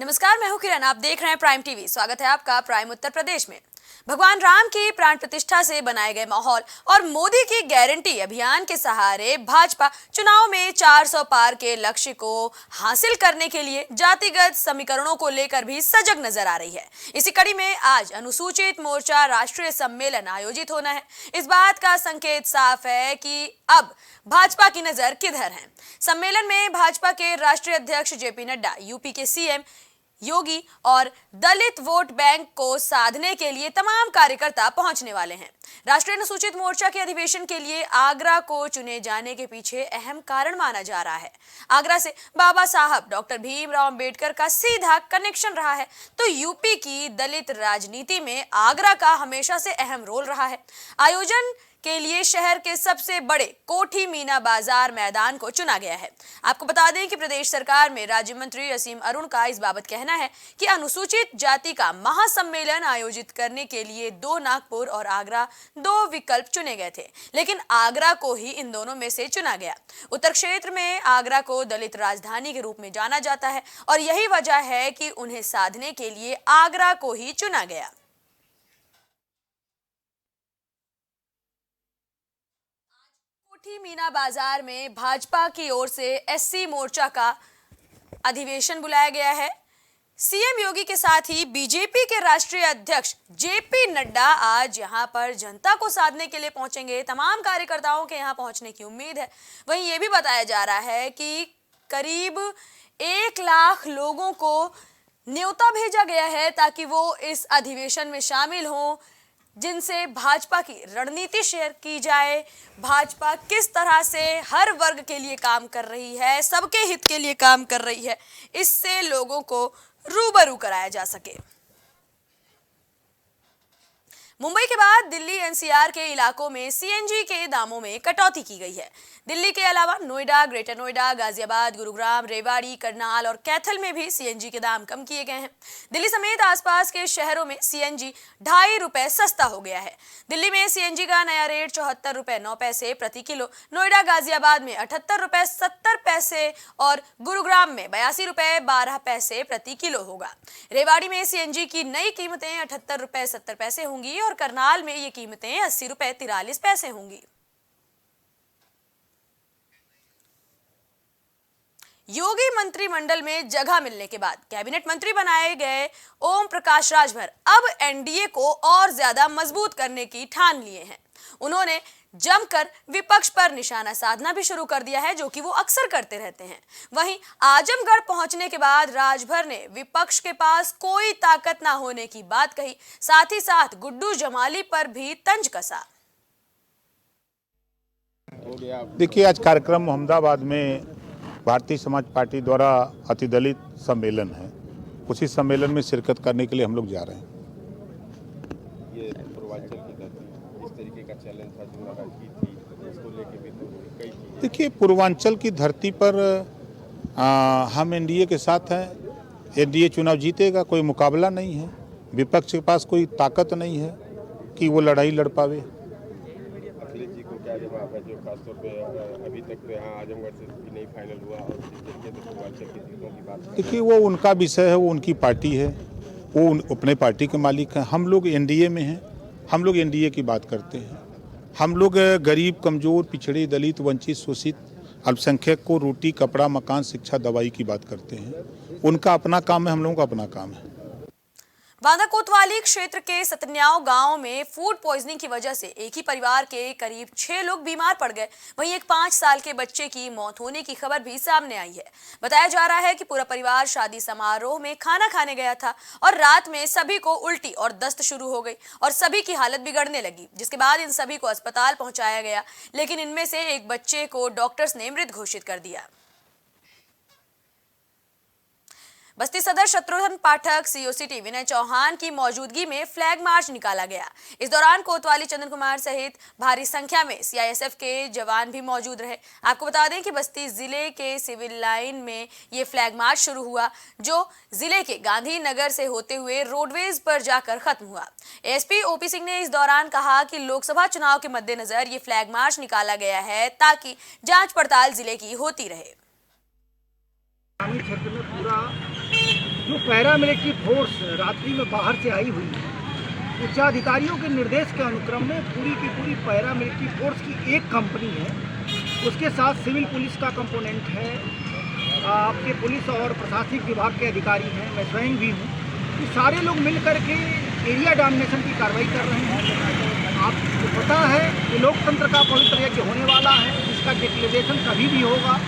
नमस्कार, मैं हूं किरण। आप देख रहे हैं प्राइम टीवी। स्वागत है आपका प्राइम उत्तर प्रदेश में। भगवान राम की प्राण प्रतिष्ठा से बनाए गए माहौल और मोदी की गारंटी अभियान के सहारे भाजपा चुनाव में 400 पार के लक्ष्य को हासिल करने के लिए जातिगत समीकरणों को लेकर भी सजग नजर आ रही है। इसी कड़ी में आज अनुसूचित मोर्चा राष्ट्रीय सम्मेलन आयोजित होना है। इस बात का संकेत साफ है कि अब भाजपा की नजर किधर है। सम्मेलन में भाजपा के राष्ट्रीय अध्यक्ष जेपी नड्डा, यूपी के सीएम योगी और दलित वोट बैंक को साधने के लिए तमाम कार्यकर्ता पहुंचने वाले हैं। राष्ट्रीय अनुसूचित मोर्चा के अधिवेशन के लिए आगरा को चुने जाने के पीछे अहम कारण माना जा रहा है। आगरा से बाबा साहब डॉक्टर भीमराव अंबेडकर का सीधा कनेक्शन रहा है, तो यूपी की दलित राजनीति में आगरा का हमेशा से अहम रोल रहा है। आयोजन के लिए शहर के सबसे बड़े कोठी मीना बाजार मैदान को चुना गया है। आपको बता दें कि प्रदेश सरकार में राज्य मंत्री असीम अरुण का इस बाबत कहना है कि अनुसूचित जाति का महासम्मेलन आयोजित करने के लिए 2 नागपुर और आगरा 2 विकल्प चुने गए थे, लेकिन आगरा को ही इन दोनों में से चुना गया। उत्तर क्षेत्र में आगरा को दलित राजधानी के रूप में जाना जाता है और यही वजह है कि उन्हें साधने के लिए आगरा को ही चुना गया। मीना बाजार में भाजपा की ओर से एससी मोर्चा का अधिवेशन बुलाया गया है। सीएम योगी के साथ ही बीजेपी के राष्ट्रीय अध्यक्ष जेपी नड्डा आज यहां पर जनता को साधने के लिए पहुंचेंगे। तमाम कार्यकर्ताओं के यहां पहुंचने की उम्मीद है। वहीं यह भी बताया जा रहा है कि करीब 1 लाख लोगों को न्योता भेजा गया है ताकि वो इस अधिवेशन में शामिल हों, जिनसे भाजपा की रणनीति शेयर की जाए। भाजपा किस तरह से हर वर्ग के लिए काम कर रही है, सबके हित के लिए काम कर रही है, इससे लोगों को रूबरू कराया जा सके। मुंबई के बाद दिल्ली एनसीआर के इलाकों में सीएनजी के दामों में कटौती की गई है। दिल्ली के अलावा नोएडा, ग्रेटर नोएडा, गाजियाबाद, गुरुग्राम, रेवाड़ी, करनाल और कैथल में भी सीएनजी के दाम कम किए गए हैं। दिल्ली समेत आसपास के शहरों में सीएनजी 2.5 रुपए सस्ता हो गया है। दिल्ली में सीएनजी का नया रेट 74 रुपए 9 पैसे प्रति किलो, नोएडा गाजियाबाद में 78 रुपए 70 पैसे और गुरुग्राम में 82 रुपए 12 पैसे प्रति किलो होगा। रेवाड़ी में सीएनजी की नई कीमतें 78 रुपए 70 पैसे होंगी और करनाल में ये कीमतें 80 रुपए 43 पैसे होंगी। योगी मंत्रिमंडल में जगह मिलने के बाद कैबिनेट मंत्री बनाए गए ओम प्रकाश राजभर अब एनडीए को और ज्यादा मजबूत करने की ठान लिए हैं। उन्होंने जमकर विपक्ष पर निशाना साधना भी शुरू कर दिया है, जो कि वो अक्सर करते रहते हैं। वहीं आजमगढ़ पहुंचने के बाद राजभर ने विपक्ष के पास कोई ताकत ना होने की बात कही, साथ ही साथ गुड्डू जमाली पर भी तंज कसा। देखिए, आज कार्यक्रम अहमदाबाद में भारतीय समाज पार्टी द्वारा अतिदलित सम्मेलन है। उसी सम्मेलन में शिरकत करने के लिए हम लोग जा रहे हैं। ये पूर्वांचल की धरती इस तरीके का चैलेंज था जो की थी, इसको लेके भी तो कई चीजें। देखिए, पूर्वांचल की धरती पर हम एनडीए के साथ हैं। एनडीए चुनाव जीतेगा, कोई मुकाबला नहीं है। विपक्ष के पास कोई ताकत नहीं है कि वो लड़ाई लड़ पावे। अखिलेश जी को क्या जवाब है, जो खासतौर पे अभी तक तो यहाँ आजमगढ़ से भी नहीं फाइनल हुआ और जिस तरीके से पूर्वांचल की सीटों की बात। देखिए, वो उनका विषय है, वो उनकी पार्टी है, वो अपने पार्टी के मालिक हैं। हम लोग एनडीए में हैं, हम लोग एनडीए की बात करते हैं। हम लोग गरीब, कमजोर, पिछड़े, दलित, वंचित, शोषित, अल्पसंख्यक को रोटी, कपड़ा, मकान, शिक्षा, दवाई की बात करते हैं। उनका अपना काम है, हम लोगों का अपना काम है। बांदा कोतवाली क्षेत्र के सतन्याव गांव में फूड पॉइजनिंग की वजह से एक ही परिवार के करीब 6 लोग बीमार पड़ गए। वहीं एक 5 साल के बच्चे की मौत होने की खबर भी सामने आई है। बताया जा रहा है कि पूरा परिवार शादी समारोह में खाना खाने गया था और रात में सभी को उल्टी और दस्त शुरू हो गई और सभी की हालत बिगड़ने लगी, जिसके बाद इन सभी को अस्पताल पहुंचाया गया, लेकिन इनमें से एक बच्चे को डॉक्टर्स ने मृत घोषित कर दिया। बस्ती सदर शत्रुघ्न पाठक, सीओसीटी विनय चौहान की मौजूदगी में फ्लैग मार्च निकाला गया। इस दौरान कोतवाली चंदन कुमार सहित भारी संख्या में सीआईएसएफ के जवान भी मौजूद रहे। आपको बता दें कि बस्ती जिले के सिविल लाइन में ये फ्लैग मार्च शुरू हुआ, जो जिले के गांधी नगर से होते हुए रोडवेज पर जाकर खत्म हुआ। एसपी ओपी सिंह ने इस दौरान कहा कि लोकसभा चुनाव के मद्देनजर ये फ्लैग मार्च निकाला गया है ताकि जांच पड़ताल जिले की होती रहे। ग्रामीण क्षेत्र में पूरा जो पैरामिलिट्री फोर्स रात्रि में बाहर से आई हुई है, उच्चाधिकारियों के निर्देश के अनुक्रम में पूरी की पूरी पैरामिलिट्री फोर्स की एक कंपनी है, उसके साथ सिविल पुलिस का कंपोनेंट है, आपके पुलिस और प्रशासनिक विभाग के अधिकारी हैं, मैं स्वयं भी हूँ। ये सारे लोग मिल कर के एरिया डोमिनेशन की कार्रवाई कर रहे हैं। आपको पता है कि लोकतंत्र का पवित्र यज्ञ होने वाला है, इसका डिक्लेरेशन कभी भी होगा,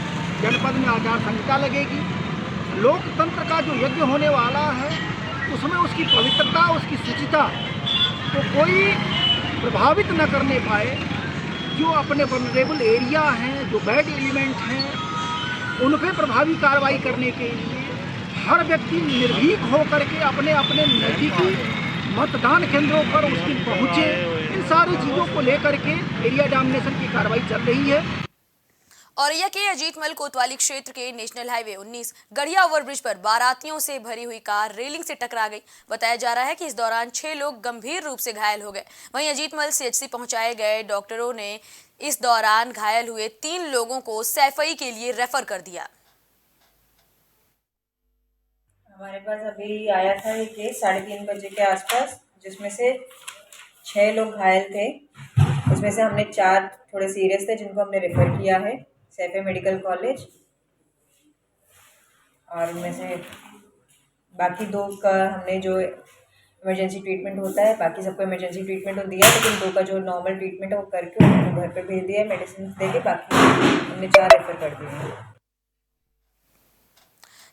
जनपद में आचार संहिता लगेगी। लोकतंत्र का जो यज्ञ होने वाला है उसमें उसकी पवित्रता, उसकी शुचिता को कोई प्रभावित न करने पाए। जो अपने वल्नरेबल एरिया हैं, जो बैड एलिमेंट हैं, उन पर प्रभावी कार्रवाई करने के लिए हर व्यक्ति निर्भीक होकर के अपने अपने नज़दीकी मतदान केंद्रों पर उसकी पहुँचे। इन सारी चीज़ों को लेकर के एरिया डोमिनेशन की कार्रवाई चल रही है। औरैया के अजीतमल कोतवाली क्षेत्र के नेशनल हाईवे 19 गढ़िया ओवरब्रिज पर बारातियों से भरी हुई कार रेलिंग से टकरा गई। बताया जा रहा है कि इस दौरान 6 लोग गंभीर रूप से घायल हो गए। वहीं अजीतमल सीएचसी पहुंचाए गए डॉक्टरों ने इस दौरान घायल हुए 3 लोगों को सैफई के लिए रेफर कर दिया। हमारे पास अभी आया था ये केस 3:30 बजे के आसपास, जिसमें से 6 लोग घायल थे। उसमें से हमने 4 थोड़े सीरियस थे जिनको हमने रेफर किया है सैफई मेडिकल कॉलेज, और उनमें से बाकी 2 का हमने जो इमरजेंसी ट्रीटमेंट होता है, बाकी सबको इमरजेंसी ट्रीटमेंट दिया, लेकिन 2 का जो नॉर्मल ट्रीटमेंट है वो करके उनको घर पे भेज दिया है, मेडिसिन देके। बाकी हमने 4 रेफर कर दिए हैं।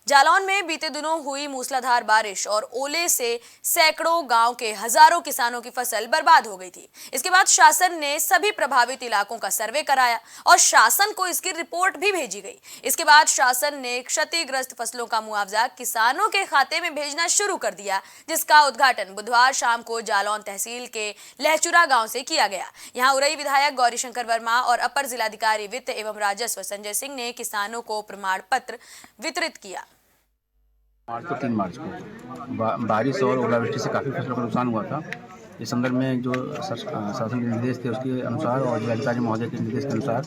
जालौन में बीते दिनों हुई मूसलाधार बारिश और ओले से सैकड़ों गांव के हजारों किसानों की फसल बर्बाद हो गई थी। इसके बाद शासन ने सभी प्रभावित इलाकों का सर्वे कराया और शासन को इसकी रिपोर्ट भी भेजी गई। इसके बाद शासन ने क्षतिग्रस्त फसलों का मुआवजा किसानों के खाते में भेजना शुरू कर दिया, जिसका उद्घाटन बुधवार शाम को जालौन तहसील के लहचुरा गाँव से किया गया। यहाँ उरई विधायक गौरीशंकर वर्मा और अपर जिलाधिकारी वित्त एवं राजस्व संजय सिंह ने किसानों को प्रमाण पत्र वितरित किया। आज तो 3 मार्च को बारिश और ओलावृष्टि से काफ़ी फसलों का नुकसान हुआ था। इस संदर्भ में जो शासन के निर्देश थे उसके अनुसार और जिलाधिकारी महोदय के निर्देश के अनुसार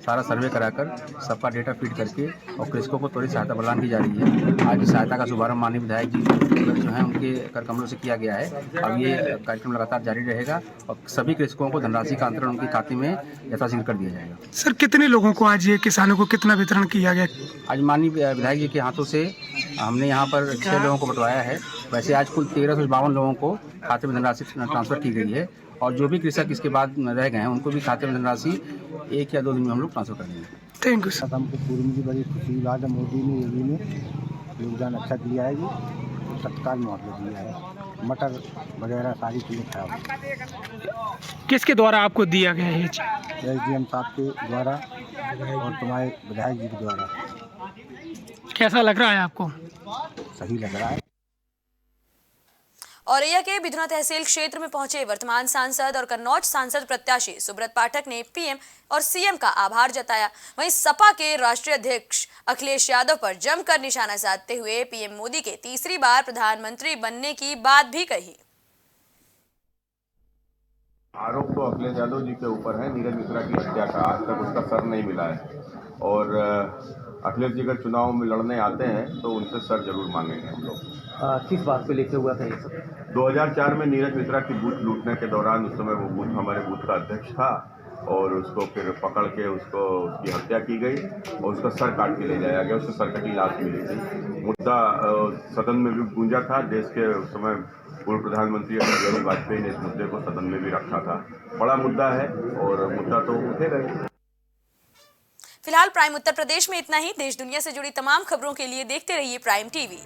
सारा सर्वे कराकर सबका डेटा फीड करके और कृषकों को त्वरित सहायता प्रदान की जा रही है। आज इस सहायता का शुभारंभ माननीय विधायक जी जो हैं उनके कर कमलों से किया गया है। अब ये कार्यक्रम लगातार जारी रहेगा और सभी कृषकों को धनराशि का अंतरण उनके खाते में यथाशीघ्र कर दिया जाएगा। सर, कितने लोगों को आज ये किसानों को कितना वितरण किया गया? आज माननीय विधायक जी के हाथों से हमने यहाँ पर 6 लोगों को बंटवाया है। वैसे आज कुल 1352 लोगों को खाते में धनराशि ट्रांसफर की गई है और जो भी कृषक इसके बाद रह गए हैं उनको भी खाते में धनराशि 1 या 2 दिन में हम लोग ट्रांसफर कर देंगे। Thank you sir. हमको पूर्व में बड़ी खुशी बात है, मोदी ने यूपी में योगदान अच्छा दिया है जी, तत्काल मुआवजा दिया है। मटर वगैरह सारी चीज़ें खराब। किसके द्वारा आपको दिया गया है? SDM साहब के द्वारा और तुम्हारे विधायक जी के द्वारा। कैसा लग रहा है आपको? सही लग रहा है। औरैया के बिधुना तहसील क्षेत्र में पहुंचे वर्तमान सांसद और कन्नौज सांसद प्रत्याशी सुब्रत पाठक ने पीएम और सीएम का आभार जताया। वहीं सपा के राष्ट्रीय अध्यक्ष अखिलेश यादव पर जमकर निशाना साधते हुए पीएम मोदी के तीसरी बार प्रधानमंत्री बनने की बात भी कही। आरोप तो अखिलेश यादव जी के ऊपर है, नीरज मिश्रा की हत्या का। आज तक उसका सर नहीं मिला है और अखिलेश जी अगर चुनाव में लड़ने आते हैं तो उनसे सर जरूर मांगेंगे हम लोग। किस बात पे लेके हुआ था ये सब? 2004 में नीरज मिश्रा की बूथ लूटने के दौरान उस समय वो बूथ हमारे बूथ का अध्यक्ष था और उसको फिर पकड़ के उसकी हत्या की गई और उसका सर काट के ले जाया गया। उससे सरकटी लाश मिली थी। मुद्दा सदन में भी गूंजा था। देश के उस समय पूर्व प्रधानमंत्री अटल बिहारी वाजपेयी ने इस मुद्दे को सदन में भी रखा था। बड़ा मुद्दा है और मुद्दा तो उठेगा ही। फिलहाल प्राइम उत्तर प्रदेश में इतना ही। देश दुनिया से जुड़ी तमाम खबरों के लिए देखते रहिए प्राइम टीवी।